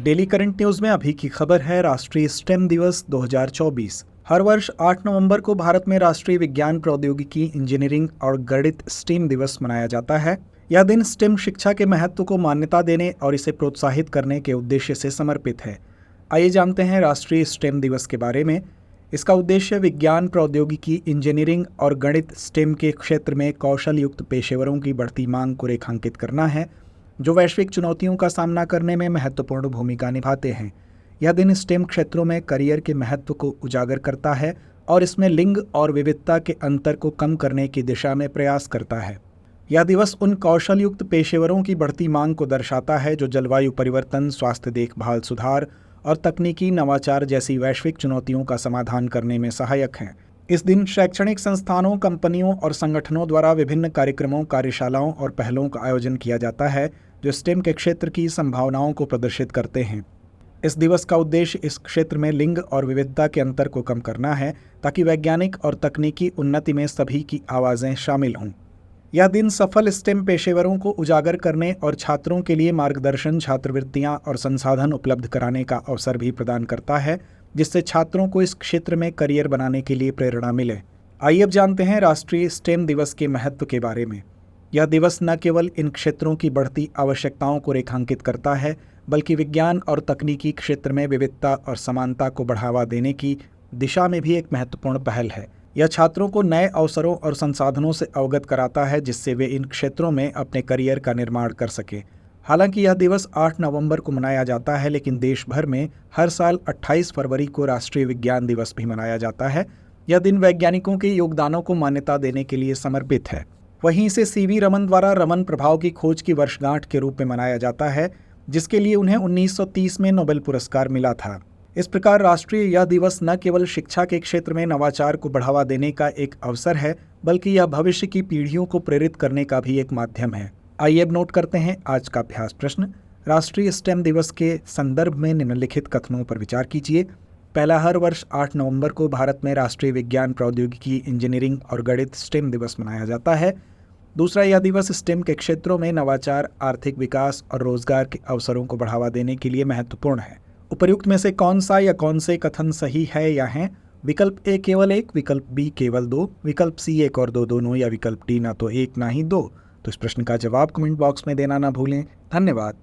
Daily current news में अभी की खबर है राष्ट्रीय स्टेम दिवस 2024। हर वर्ष 8 नवंबर को भारत में राष्ट्रीय विज्ञान प्रौद्योगिकी इंजीनियरिंग और गणित स्टेम दिवस मनाया जाता है। यह दिन स्टेम शिक्षा के महत्व को मान्यता देने और इसे प्रोत्साहित करने के उद्देश्य से समर्पित है। आइए जानते हैं राष्ट्रीय स्टेम दिवस के बारे में। इसका उद्देश्य विज्ञान प्रौद्योगिकी इंजीनियरिंग और गणित स्टेम के क्षेत्र में कौशल युक्त पेशेवरों की बढ़ती मांग को रेखांकित करना है, जो वैश्विक चुनौतियों का सामना करने में महत्वपूर्ण भूमिका निभाते हैं। यह दिन स्टेम क्षेत्रों में करियर के महत्व को उजागर करता है और इसमें लिंग और विविधता के अंतर को कम करने की दिशा में प्रयास करता है। यह दिवस उन कौशल युक्त पेशेवरों की बढ़ती मांग को दर्शाता है जो जलवायु परिवर्तन, स्वास्थ्य देखभाल सुधार और तकनीकी नवाचार जैसी वैश्विक चुनौतियों का समाधान करने में सहायक हैं। इस दिन शैक्षणिक संस्थानों, कंपनियों और संगठनों द्वारा विभिन्न कार्यक्रमों, कार्यशालाओं और पहलों का आयोजन किया जाता है जो स्टेम के क्षेत्र की संभावनाओं को प्रदर्शित करते हैं। इस दिवस का उद्देश्य इस क्षेत्र में लिंग और विविधता के अंतर को कम करना है ताकि वैज्ञानिक और तकनीकी उन्नति में सभी की आवाज़ें शामिल हों। यह दिन सफल स्टेम पेशेवरों को उजागर करने और छात्रों के लिए मार्गदर्शन, छात्रवृत्तियां और संसाधन उपलब्ध कराने का अवसर भी प्रदान करता है, जिससे छात्रों को इस क्षेत्र में करियर बनाने के लिए प्रेरणा मिले। आइए अब जानते हैं राष्ट्रीय स्टेम दिवस के महत्व के बारे में। यह दिवस न केवल इन क्षेत्रों की बढ़ती आवश्यकताओं को रेखांकित करता है, बल्कि विज्ञान और तकनीकी क्षेत्र में विविधता और समानता को बढ़ावा देने की दिशा में भी एक महत्वपूर्ण पहल है। यह छात्रों को नए अवसरों और संसाधनों से अवगत कराता है, जिससे वे इन क्षेत्रों में अपने करियर का निर्माण कर सकें। हालांकि यह दिवस 8 नवंबर को मनाया जाता है, लेकिन देश भर में हर साल 28 फरवरी को राष्ट्रीय विज्ञान दिवस भी मनाया जाता है। यह दिन वैज्ञानिकों के योगदानों को मान्यता देने के लिए समर्पित है। वहीं इसे सीवी रमन द्वारा रमन प्रभाव की खोज की वर्षगांठ के रूप में मनाया जाता है, जिसके लिए उन्हें 1930 में नोबेल पुरस्कार मिला था। इस प्रकार राष्ट्रीय यह दिवस न केवल शिक्षा के क्षेत्र में नवाचार को बढ़ावा देने का एक अवसर है, बल्कि यह भविष्य की पीढ़ियों को प्रेरित करने का भी एक माध्यम है। आइए अब नोट करते हैं आज का अभ्यास प्रश्न। राष्ट्रीय स्टेम दिवस के संदर्भ में निम्नलिखित कथनों पर विचार कीजिए। पहला, हर वर्ष 8 नवंबर को भारत में राष्ट्रीय विज्ञान प्रौद्योगिकी इंजीनियरिंग और गणित स्टेम दिवस मनाया जाता है। दूसरा, यह दिवस स्टेम के क्षेत्रों में नवाचार, आर्थिक विकास और रोजगार के अवसरों को बढ़ावा देने के लिए महत्वपूर्ण है। उपर्युक्त में से कौन सा या कौन से कथन सही है या हैं? विकल्प ए केवल 1, विकल्प बी केवल 2, विकल्प सी 1 और 2 दोनों, या विकल्प डी ना तो 1 ना ही 2। तो इस प्रश्न का जवाब कमेंट बॉक्स में देना ना भूलें। धन्यवाद।